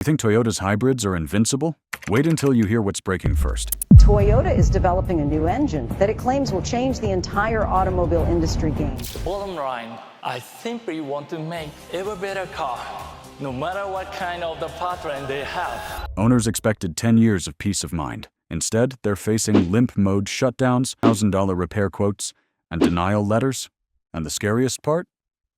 You think Toyota's hybrids are invincible? Wait until you hear what's breaking first. Toyota is developing a new engine that it claims will change the entire automobile industry game. The bottom line, I simply want to make ever better car, no matter what kind of the powertrain they have. Owners expected 10 years of peace of mind. Instead, they're facing limp-mode shutdowns, $1,000 repair quotes, and denial letters. And the scariest part?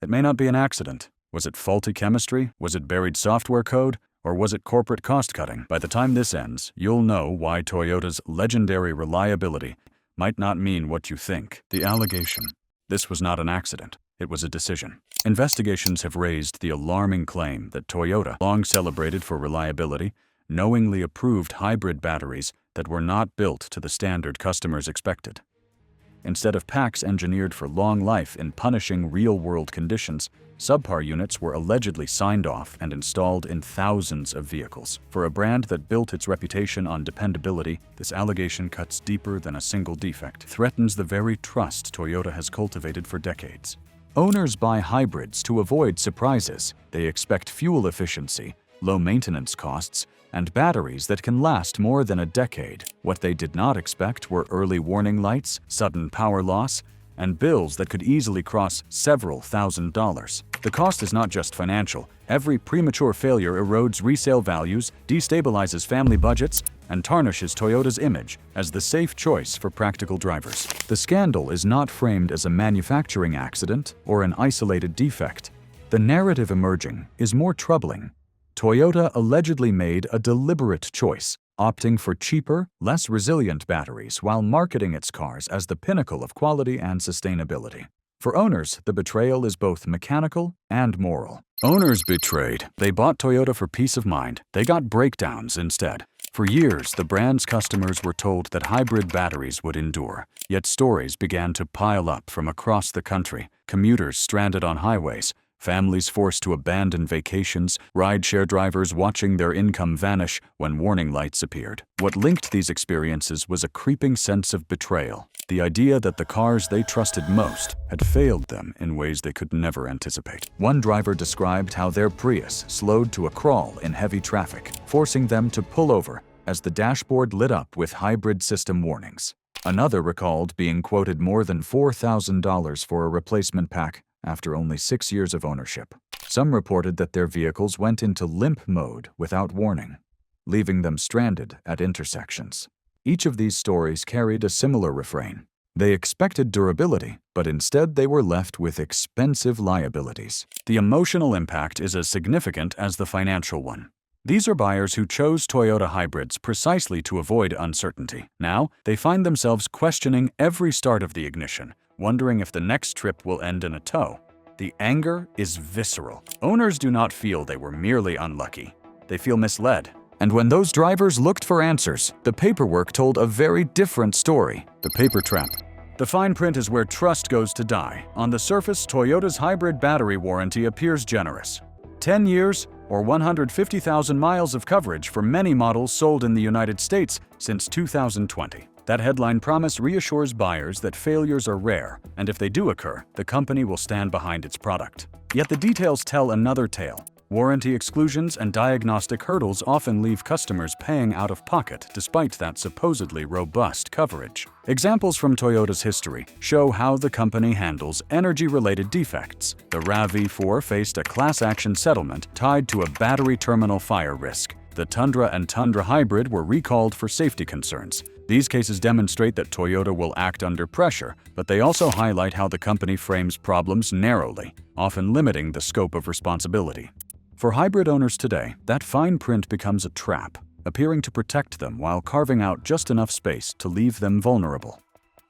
It may not be an accident. Was it faulty chemistry? Was it buried software code? Or was it corporate cost-cutting? By the time this ends, you'll know why Toyota's legendary reliability might not mean what you think. The allegation. This was not an accident. It was a decision. Investigations have raised the alarming claim that Toyota, long celebrated for reliability, knowingly approved hybrid batteries that were not built to the standard customers expected. Instead of packs engineered for long life in punishing real-world conditions, subpar units were allegedly signed off and installed in thousands of vehicles. For a brand that built its reputation on dependability, this allegation cuts deeper than a single defect, threatens the very trust Toyota has cultivated for decades. Owners buy hybrids to avoid surprises. They expect fuel efficiency, low maintenance costs, and batteries that can last more than a decade. What they did not expect were early warning lights, sudden power loss, and bills that could easily cross several $1,000s. The cost is not just financial. Every premature failure erodes resale values, destabilizes family budgets, and tarnishes Toyota's image as the safe choice for practical drivers. The scandal is not framed as a manufacturing accident or an isolated defect. The narrative emerging is more troubling. Toyota allegedly made a deliberate choice, opting for cheaper, less resilient batteries while marketing its cars as the pinnacle of quality and sustainability. For owners, the betrayal is both mechanical and moral. Owners betrayed. They bought Toyota for peace of mind. They got breakdowns instead. For years, the brand's customers were told that hybrid batteries would endure. Yet stories began to pile up from across the country. Commuters stranded on highways, families forced to abandon vacations, rideshare drivers watching their income vanish when warning lights appeared. What linked these experiences was a creeping sense of betrayal. The idea that the cars they trusted most had failed them in ways they could never anticipate. One driver described how their Prius slowed to a crawl in heavy traffic, forcing them to pull over as the dashboard lit up with hybrid system warnings. Another recalled being quoted more than $4,000 for a replacement pack after only 6 years of ownership. Some reported that their vehicles went into limp mode without warning, leaving them stranded at intersections. Each of these stories carried a similar refrain. They expected durability, but instead they were left with expensive liabilities. The emotional impact is as significant as the financial one. These are buyers who chose Toyota hybrids precisely to avoid uncertainty. Now, they find themselves questioning every start of the ignition, wondering if the next trip will end in a tow. The anger is visceral. Owners do not feel they were merely unlucky. They feel misled. And when those drivers looked for answers, the paperwork told a very different story. The paper trap. The fine print is where trust goes to die. On the surface, Toyota's hybrid battery warranty appears generous. 10 years or 150,000 miles of coverage for many models sold in the United States since 2020. That headline promise reassures buyers that failures are rare, and if they do occur, the company will stand behind its product. Yet the details tell another tale. Warranty exclusions and diagnostic hurdles often leave customers paying out of pocket despite that supposedly robust coverage. Examples from Toyota's history show how the company handles energy-related defects. The RAV4 faced a class action settlement tied to a battery terminal fire risk. The Tundra and Tundra Hybrid were recalled for safety concerns. These cases demonstrate that Toyota will act under pressure, but they also highlight how the company frames problems narrowly, often limiting the scope of responsibility. For hybrid owners today, that fine print becomes a trap, appearing to protect them while carving out just enough space to leave them vulnerable.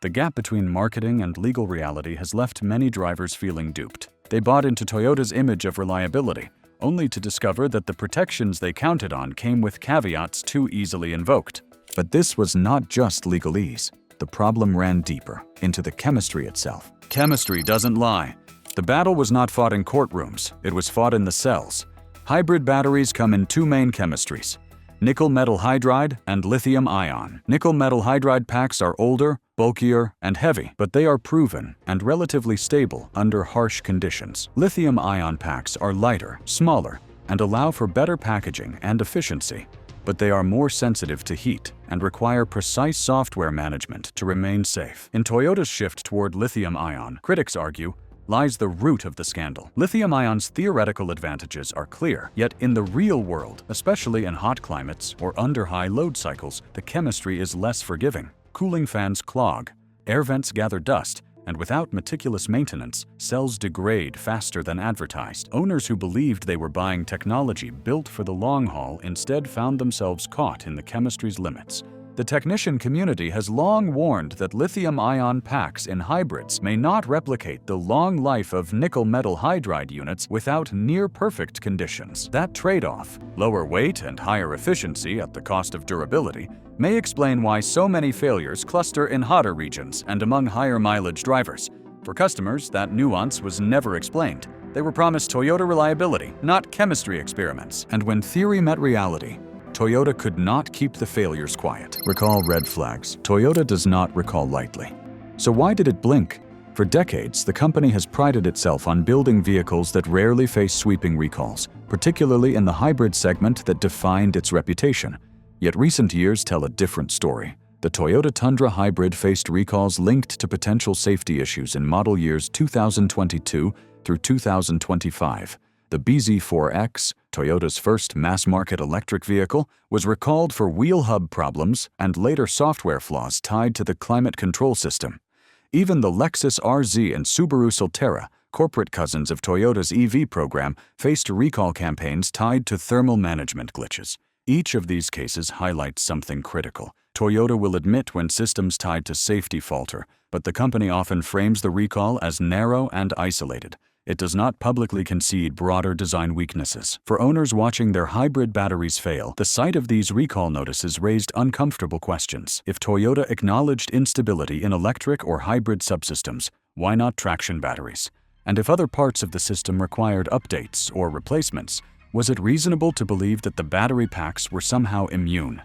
The gap between marketing and legal reality has left many drivers feeling duped. They bought into Toyota's image of reliability, only to discover that the protections they counted on came with caveats too easily invoked. But this was not just legalese. The problem ran deeper, into the chemistry itself. Chemistry doesn't lie. The battle was not fought in courtrooms, it was fought in the cells. Hybrid batteries come in two main chemistries: nickel metal hydride and lithium ion. Nickel metal hydride packs are older, bulkier, and heavy, but they are proven and relatively stable under harsh conditions. Lithium ion packs are lighter, smaller, and allow for better packaging and efficiency, but they are more sensitive to heat and require precise software management to remain safe. In Toyota's shift toward lithium-ion, critics argue, lies the root of the scandal. Lithium-ion's theoretical advantages are clear, yet in the real world, especially in hot climates or under high load cycles, the chemistry is less forgiving. Cooling fans clog, air vents gather dust, and without meticulous maintenance, cells degrade faster than advertised. Owners who believed they were buying technology built for the long haul instead found themselves caught in the chemistry's limits. The technician community has long warned that lithium-ion packs in hybrids may not replicate the long life of nickel metal hydride units without near-perfect conditions. That trade-off, lower weight and higher efficiency at the cost of durability, may explain why so many failures cluster in hotter regions and among higher-mileage drivers. For customers, that nuance was never explained. They were promised Toyota reliability, not chemistry experiments. And when theory met reality, Toyota could not keep the failures quiet. Recall red flags. Toyota does not recall lightly. So why did it blink? For decades, the company has prided itself on building vehicles that rarely face sweeping recalls, particularly in the hybrid segment that defined its reputation. Yet recent years tell a different story. The Toyota Tundra Hybrid faced recalls linked to potential safety issues in model years 2022 through 2025. The BZ4X, Toyota's first mass-market electric vehicle, was recalled for wheel hub problems and later software flaws tied to the climate control system. Even the Lexus RZ and Subaru Solterra, corporate cousins of Toyota's EV program, faced recall campaigns tied to thermal management glitches. Each of these cases highlights something critical. Toyota will admit when systems tied to safety falter, but the company often frames the recall as narrow and isolated. It does not publicly concede broader design weaknesses. For owners watching their hybrid batteries fail, the sight of these recall notices raised uncomfortable questions. If Toyota acknowledged instability in electric or hybrid subsystems, why not traction batteries? And if other parts of the system required updates or replacements, was it reasonable to believe that the battery packs were somehow immune?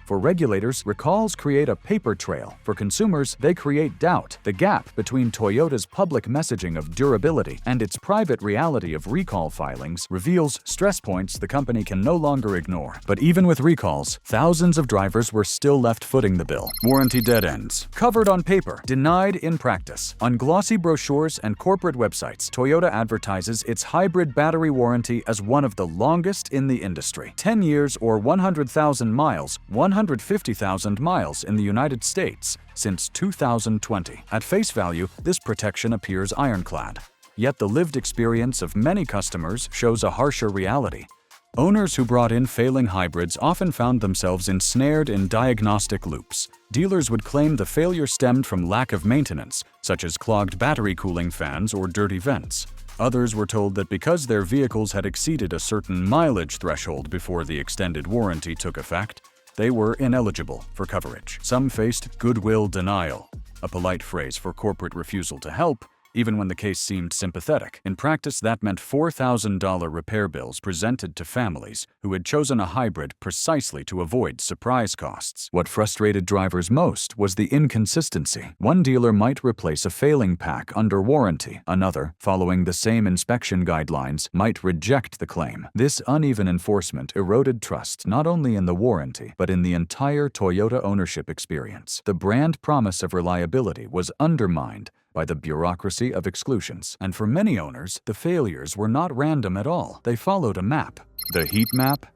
For regulators, recalls create a paper trail. For consumers, they create doubt. The gap between Toyota's public messaging of durability and its private reality of recall filings reveals stress points the company can no longer ignore. But even with recalls, thousands of drivers were still left footing the bill. Warranty dead ends. Covered on paper, denied in practice. On glossy brochures and corporate websites, Toyota advertises its hybrid battery warranty as one of the longest in the industry. 10 years or 100,000 miles, 150,000 miles in the United States since 2020. At face value, this protection appears ironclad. Yet the lived experience of many customers shows a harsher reality. Owners who brought in failing hybrids often found themselves ensnared in diagnostic loops. Dealers would claim the failure stemmed from lack of maintenance, such as clogged battery cooling fans or dirty vents. Others were told that because their vehicles had exceeded a certain mileage threshold before the extended warranty took effect, they were ineligible for coverage. Some faced goodwill denial, a polite phrase for corporate refusal to help, even when the case seemed sympathetic. In practice, that meant $4,000 repair bills presented to families who had chosen a hybrid precisely to avoid surprise costs. What frustrated drivers most was the inconsistency. One dealer might replace a failing pack under warranty. Another, following the same inspection guidelines, might reject the claim. This uneven enforcement eroded trust not only in the warranty, but in the entire Toyota ownership experience. The brand promise of reliability was undermined by the bureaucracy of exclusions. And for many owners, the failures were not random at all. They followed a map. The heat map?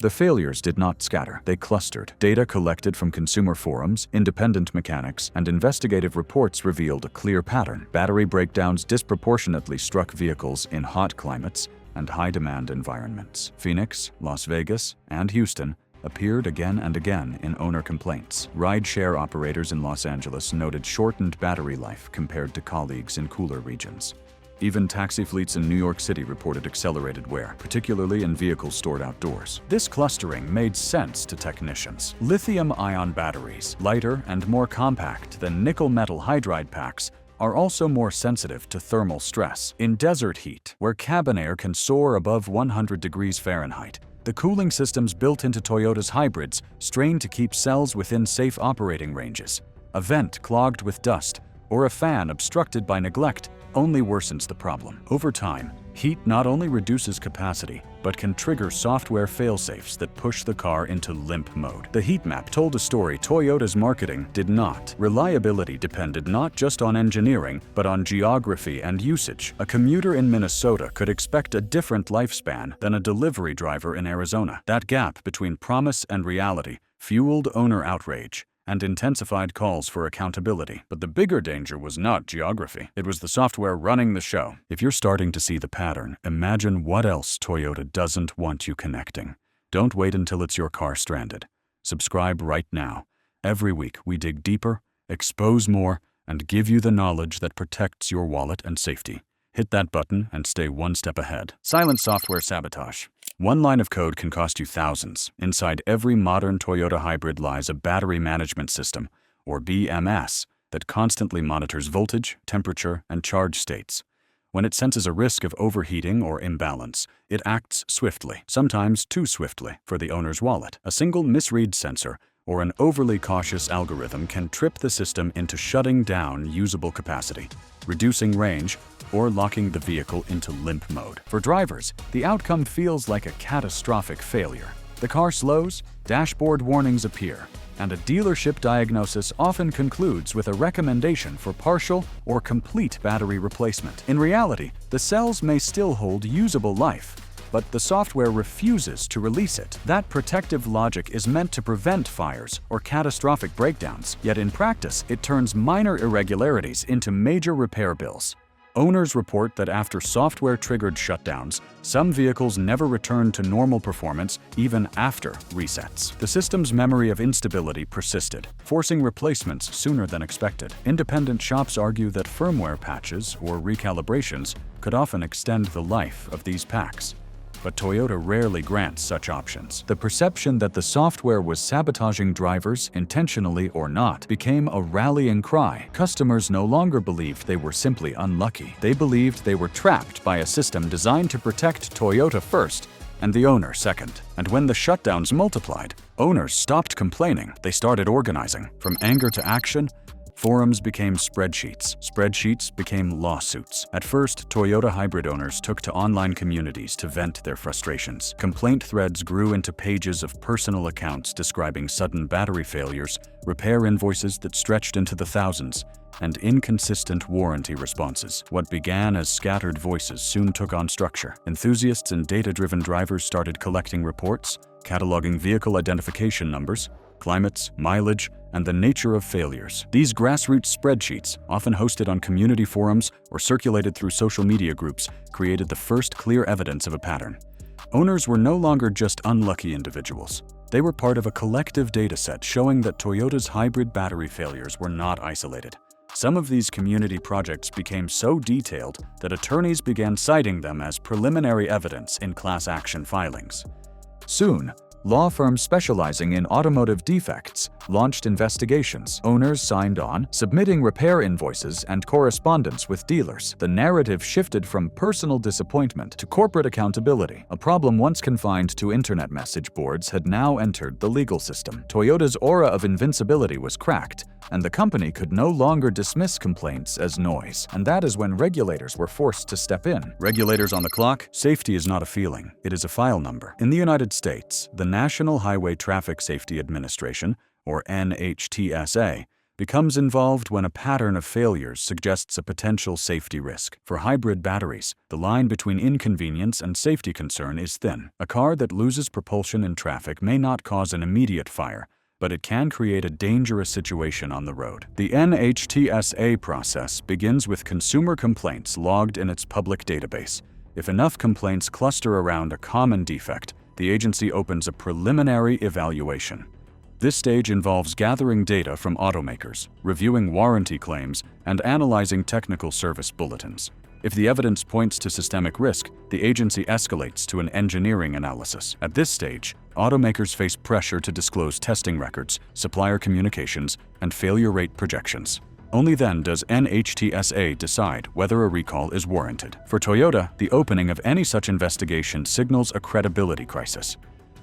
The failures did not scatter. They clustered. Data collected from consumer forums, independent mechanics, and investigative reports revealed a clear pattern. Battery breakdowns disproportionately struck vehicles in hot climates and high-demand environments. Phoenix, Las Vegas, and Houston appeared again and again in owner complaints. Rideshare operators in Los Angeles noted shortened battery life compared to colleagues in cooler regions. Even taxi fleets in New York City reported accelerated wear, particularly in vehicles stored outdoors. This clustering made sense to technicians. Lithium-ion batteries, lighter and more compact than nickel-metal hydride packs, are also more sensitive to thermal stress. In desert heat, where cabin air can soar above 100 degrees Fahrenheit, the cooling systems built into Toyota's hybrids strain to keep cells within safe operating ranges. A vent clogged with dust or a fan obstructed by neglect only worsens the problem. Over time, Heat not only reduces capacity, but can trigger software failsafes that push the car into limp mode. The heat map told a story Toyota's marketing did not. Reliability depended not just on engineering, but on geography and usage. A commuter in Minnesota could expect a different lifespan than a delivery driver in Arizona. That gap between promise and reality fueled owner outrage and intensified calls for accountability. But the bigger danger was not geography. It was the software running the show. If you're starting to see the pattern, imagine what else Toyota doesn't want you connecting. Don't wait until it's your car stranded. Subscribe right now. Every week, we dig deeper, expose more, and give you the knowledge that protects your wallet and safety. Hit that button and stay one step ahead. Silent software sabotage. One line of code can cost you thousands. Inside every modern Toyota hybrid lies a battery management system, or BMS, that constantly monitors voltage, temperature, and charge states. When it senses a risk of overheating or imbalance, it acts swiftly, sometimes too swiftly, for the owner's wallet. A single misread sensor or an overly cautious algorithm can trip the system into shutting down usable capacity, reducing range, or locking the vehicle into limp mode. For drivers, the outcome feels like a catastrophic failure. The car slows, dashboard warnings appear, and a dealership diagnosis often concludes with a recommendation for partial or complete battery replacement. In reality, the cells may still hold usable life, but the software refuses to release it. That protective logic is meant to prevent fires or catastrophic breakdowns, yet in practice, it turns minor irregularities into major repair bills. Owners report that after software-triggered shutdowns, some vehicles never return to normal performance even after resets. The system's memory of instability persisted, forcing replacements sooner than expected. Independent shops argue that firmware patches or recalibrations could often extend the life of these packs. But Toyota rarely grants such options. The perception that the software was sabotaging drivers, intentionally or not, became a rallying cry. Customers no longer believed they were simply unlucky. They believed they were trapped by a system designed to protect Toyota first and the owner second. And when the shutdowns multiplied, owners stopped complaining. They started organizing. From anger to action, forums became spreadsheets. Spreadsheets became lawsuits. At first, Toyota hybrid owners took to online communities to vent their frustrations. Complaint threads grew into pages of personal accounts describing sudden battery failures, repair invoices that stretched into the thousands, and inconsistent warranty responses. What began as scattered voices soon took on structure. Enthusiasts and data-driven drivers started collecting reports, cataloging vehicle identification numbers, climates, mileage, and the nature of failures. These grassroots spreadsheets, often hosted on community forums or circulated through social media groups, created the first clear evidence of a pattern. Owners were no longer just unlucky individuals. They were part of a collective dataset showing that Toyota's hybrid battery failures were not isolated. Some of these community projects became so detailed that attorneys began citing them as preliminary evidence in class action filings. Soon, law firms specializing in automotive defects launched investigations. Owners signed on, submitting repair invoices and correspondence with dealers. The narrative shifted from personal disappointment to corporate accountability. A problem once confined to internet message boards had now entered the legal system. Toyota's aura of invincibility was cracked, and the company could no longer dismiss complaints as noise. And that is when regulators were forced to step in. Regulators on the clock? Safety is not a feeling, it is a file number. In the United States, the National Highway Traffic Safety Administration, or NHTSA, becomes involved when a pattern of failures suggests a potential safety risk. For hybrid batteries, the line between inconvenience and safety concern is thin. A car that loses propulsion in traffic may not cause an immediate fire, but it can create a dangerous situation on the road. The NHTSA process begins with consumer complaints logged in its public database. If enough complaints cluster around a common defect, the agency opens a preliminary evaluation. This stage involves gathering data from automakers, reviewing warranty claims, and analyzing technical service bulletins. If the evidence points to systemic risk, the agency escalates to an engineering analysis. At this stage, automakers face pressure to disclose testing records, supplier communications, and failure rate projections. Only then does NHTSA decide whether a recall is warranted. For Toyota, the opening of any such investigation signals a credibility crisis.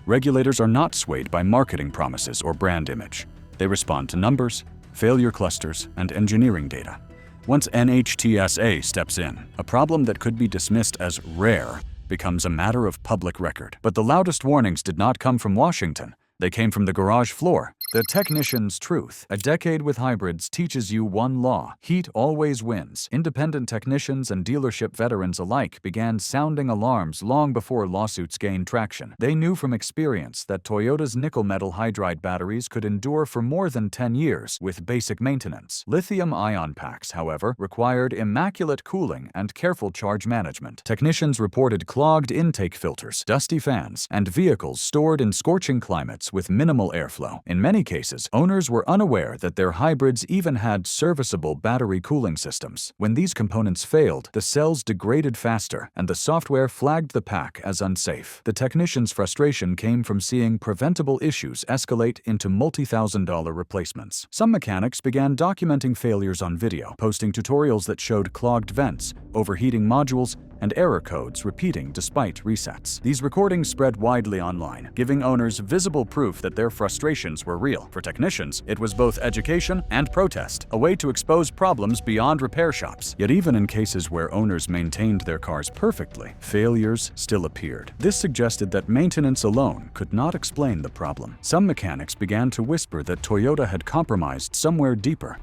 Regulators are not swayed by marketing promises or brand image. They respond to numbers, failure clusters, and engineering data. Once NHTSA steps in, a problem that could be dismissed as rare becomes a matter of public record. But the loudest warnings did not come from Washington. They came from the garage floor. The technician's truth. A decade with hybrids teaches you one law: heat always wins. Independent technicians and dealership veterans alike began sounding alarms long before lawsuits gained traction. They knew from experience that Toyota's nickel metal hydride batteries could endure for more than 10 years with basic maintenance. Lithium-ion packs, however, required immaculate cooling and careful charge management. Technicians reported clogged intake filters, dusty fans, and vehicles stored in scorching climates with minimal airflow. In many cases, owners were unaware that their hybrids even had serviceable battery cooling systems. When these components failed, the cells degraded faster, and the software flagged the pack as unsafe. The technician's frustration came from seeing preventable issues escalate into multi-thousand-dollar replacements. Some mechanics began documenting failures on video, posting tutorials that showed clogged vents, overheating modules, and error codes repeating despite resets. These recordings spread widely online, giving owners visible proof that their frustrations were real. For technicians, it was both education and protest, a way to expose problems beyond repair shops. Yet even in cases where owners maintained their cars perfectly, failures still appeared. This suggested that maintenance alone could not explain the problem. Some mechanics began to whisper that Toyota had compromised somewhere deeper,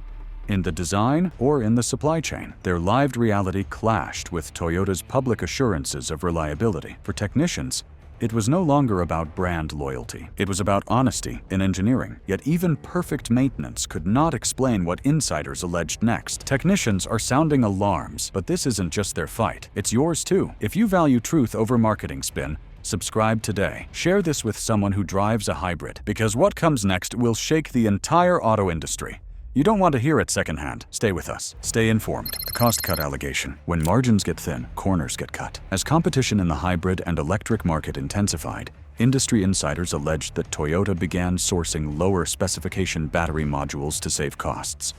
in the design or in the supply chain. Their lived reality clashed with Toyota's public assurances of reliability. For technicians, it was no longer about brand loyalty. It was about honesty in engineering. Yet even perfect maintenance could not explain what insiders alleged next. Technicians are sounding alarms, but this isn't just their fight. It's yours too. If you value truth over marketing spin, subscribe today. Share this with someone who drives a hybrid, because what comes next will shake the entire auto industry. You don't want to hear it secondhand. Stay with us. Stay informed. The cost cut allegation. When margins get thin, corners get cut. As competition in the hybrid and electric market intensified, industry insiders alleged that Toyota began sourcing lower specification battery modules to save costs.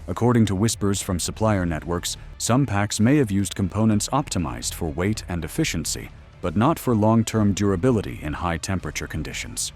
According to whispers from supplier networks, some packs may have used components optimized for weight and efficiency, but not for long-term durability in high-temperature conditions.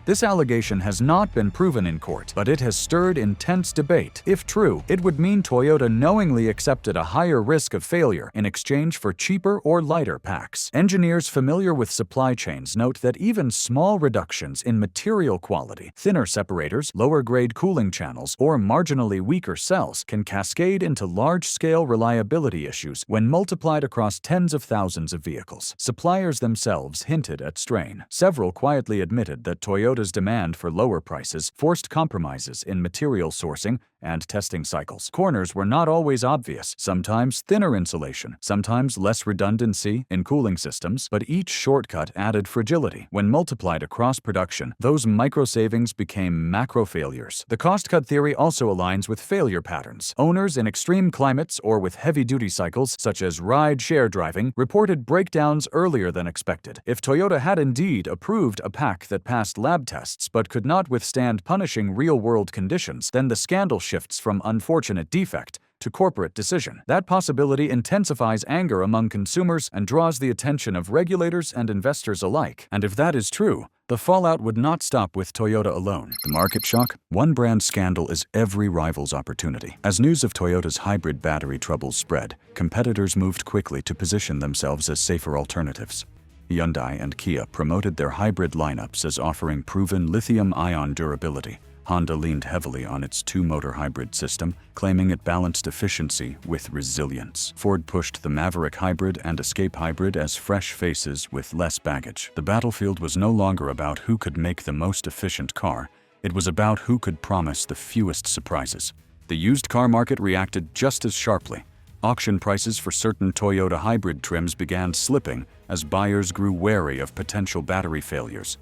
This allegation has not been proven in court, but it has stirred intense debate. If true, it would mean Toyota knowingly accepted a higher risk of failure in exchange for cheaper or lighter packs. Engineers familiar with supply chains note that even small reductions in material quality, thinner separators, lower-grade cooling channels, or marginally weaker cells can cascade into large-scale reliability issues when multiplied across tens of thousands of vehicles. Suppliers themselves hinted at strain. Several quietly admitted that Toyota's demand for lower prices forced compromises in material sourcing and testing cycles. Corners were not always obvious, sometimes thinner insulation, sometimes less redundancy in cooling systems, but each shortcut added fragility. When multiplied across production, those micro-savings became macro failures. The cost-cut theory also aligns with failure patterns. Owners in extreme climates or with heavy-duty cycles, such as ride-share driving, reported breakdowns earlier than expected. If Toyota had indeed approved a pack that passed lab tests but could not withstand punishing real-world conditions, then the scandal shifts from unfortunate defect to corporate decision. That possibility intensifies anger among consumers and draws the attention of regulators and investors alike. And if that is true, the fallout would not stop with Toyota alone. The market shock? One brand scandal is every rival's opportunity. As news of Toyota's hybrid battery troubles spread, competitors moved quickly to position themselves as safer alternatives. Hyundai and Kia promoted their hybrid lineups as offering proven lithium-ion durability. Honda leaned heavily on its two-motor hybrid system, claiming it balanced efficiency with resilience. Ford pushed the Maverick Hybrid and Escape Hybrid as fresh faces with less baggage. The battlefield was no longer about who could make the most efficient car. It was about who could promise the fewest surprises. The used car market reacted just as sharply. Auction prices for certain Toyota hybrid trims began slipping as buyers grew wary of potential battery failures.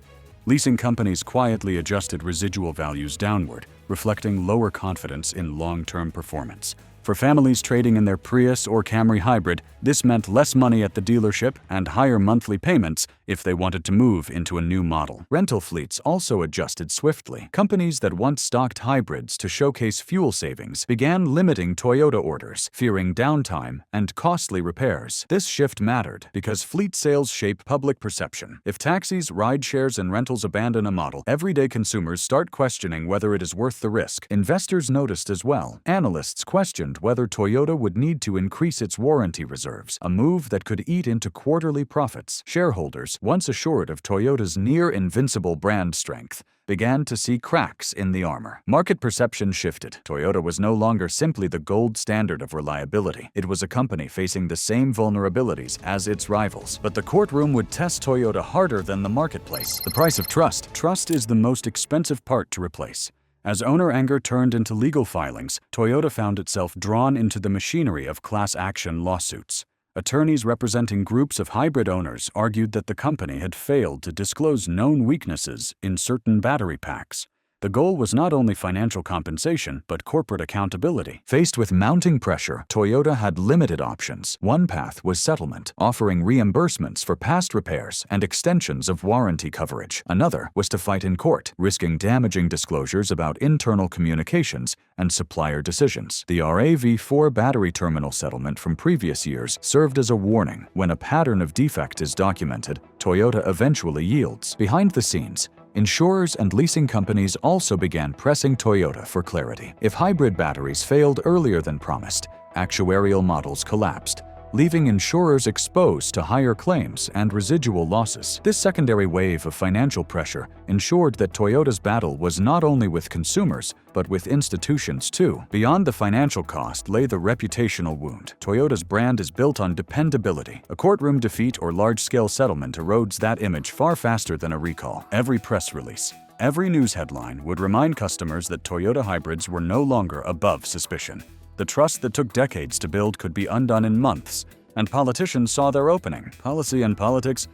Leasing companies quietly adjusted residual values downward, reflecting lower confidence in long-term performance. For families trading in their Prius or Camry hybrid, this meant less money at the dealership and higher monthly payments if they wanted to move into a new model. Rental fleets also adjusted swiftly. Companies that once stocked hybrids to showcase fuel savings began limiting Toyota orders, fearing downtime and costly repairs. This shift mattered because fleet sales shape public perception. If taxis, ride shares, and rentals abandon a model, everyday consumers start questioning whether it is worth the risk. Investors noticed as well. Analysts questioned questioned whether Toyota would need to increase its warranty reserves, a move that could eat into quarterly profits. Shareholders, once assured of Toyota's near-invincible brand strength, began to see cracks in the armor. Market perception shifted. Toyota was no longer simply the gold standard of reliability. It was a company facing the same vulnerabilities as its rivals. But the courtroom would test Toyota harder than the marketplace. The price of trust. Trust is the most expensive part to replace. As owner anger turned into legal filings, Toyota found itself drawn into the machinery of class action lawsuits. Attorneys representing groups of hybrid owners argued that the company had failed to disclose known weaknesses in certain battery packs. The goal was not only financial compensation, but corporate accountability. Faced with mounting pressure, Toyota had limited options. One path was settlement, offering reimbursements for past repairs and extensions of warranty coverage. Another was to fight in court, risking damaging disclosures about internal communications and supplier decisions. The RAV4 battery terminal settlement from previous years served as a warning. When a pattern of defect is documented, Toyota eventually yields. Behind the scenes, insurers and leasing companies also began pressing Toyota for clarity. If hybrid batteries failed earlier than promised, actuarial models collapsed, leaving insurers exposed to higher claims and residual losses. This secondary wave of financial pressure ensured that Toyota's battle was not only with consumers, but with institutions too. Beyond the financial cost lay the reputational wound. Toyota's brand is built on dependability. A courtroom defeat or large-scale settlement erodes that image far faster than a recall. Every press release, every news headline would remind customers that Toyota hybrids were no longer above suspicion. The trust that took decades to build could be undone in months, and politicians saw their opening. Policy and politics.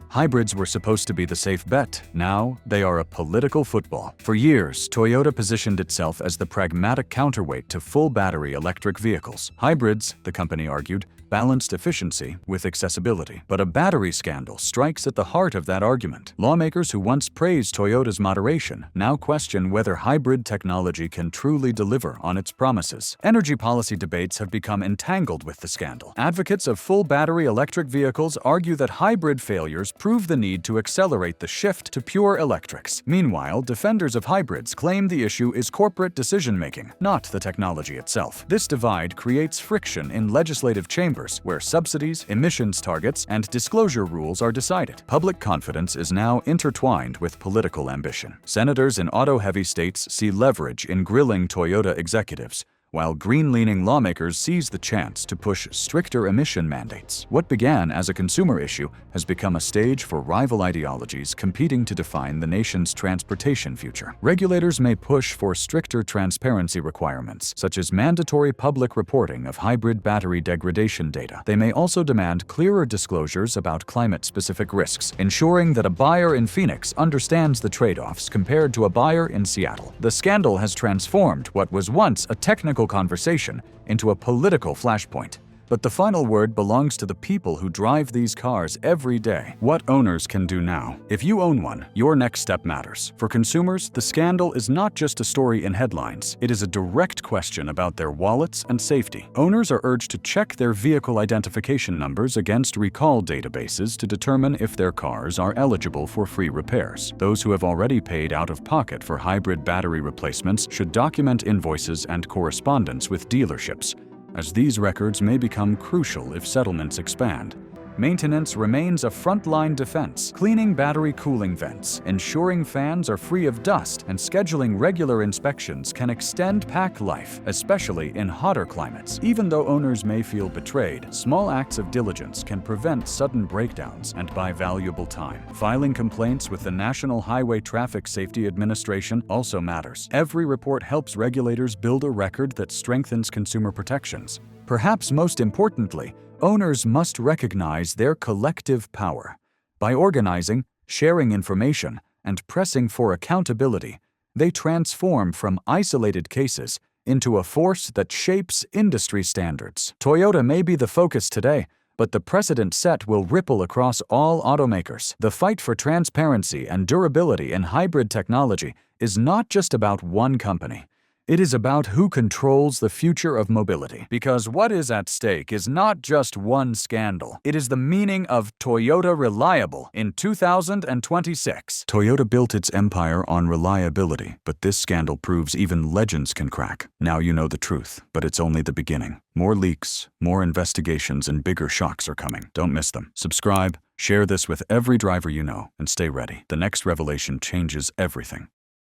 Hybrids were supposed to be the safe bet. Now, they are a political football. For years, Toyota positioned itself as the pragmatic counterweight to full battery electric vehicles. Hybrids, the company argued, balanced efficiency with accessibility. But a battery scandal strikes at the heart of that argument. Lawmakers who once praised Toyota's moderation now question whether hybrid technology can truly deliver on its promises. Energy policy debates have become entangled with the scandal. Advocates of full battery electric vehicles argue that hybrid failures prove the need to accelerate the shift to pure electrics. Meanwhile, defenders of hybrids claim the issue is corporate decision-making, not the technology itself. This divide creates friction in legislative chambers, where subsidies, emissions targets, and disclosure rules are decided. Public confidence is now intertwined with political ambition. Senators in auto-heavy states see leverage in grilling Toyota executives, while green-leaning lawmakers seize the chance to push stricter emission mandates. What began as a consumer issue has become a stage for rival ideologies competing to define the nation's transportation future. Regulators may push for stricter transparency requirements, such as mandatory public reporting of hybrid battery degradation data. They may also demand clearer disclosures about climate-specific risks, ensuring that a buyer in Phoenix understands the trade-offs compared to a buyer in Seattle. The scandal has transformed what was once a technical conversation into a political flashpoint. But the final word belongs to the people who drive these cars every day. What owners can do now. If you own one, your next step matters. For consumers, the scandal is not just a story in headlines. It is a direct question about their wallets and safety. Owners are urged to check their vehicle identification numbers against recall databases to determine if their cars are eligible for free repairs. Those who have already paid out of pocket for hybrid battery replacements should document invoices and correspondence with dealerships, as these records may become crucial if settlements expand. Maintenance remains a frontline defense. Cleaning battery cooling vents, ensuring fans are free of dust, and scheduling regular inspections can extend pack life, especially in hotter climates. Even though owners may feel betrayed, small acts of diligence can prevent sudden breakdowns and buy valuable time. Filing complaints with the National Highway Traffic Safety Administration also matters. Every report helps regulators build a record that strengthens consumer protections. Perhaps most importantly, owners must recognize their collective power. By organizing, sharing information, and pressing for accountability, they transform from isolated cases into a force that shapes industry standards. Toyota may be the focus today, but the precedent set will ripple across all automakers. The fight for transparency and durability in hybrid technology is not just about one company. It is about who controls the future of mobility. Because what is at stake is not just one scandal. It is the meaning of Toyota reliable in 2026. Toyota built its empire on reliability, but this scandal proves even legends can crack. Now you know the truth, but it's only the beginning. More leaks, more investigations, and bigger shocks are coming. Don't miss them. Subscribe, share this with every driver you know, and stay ready. The next revelation changes everything.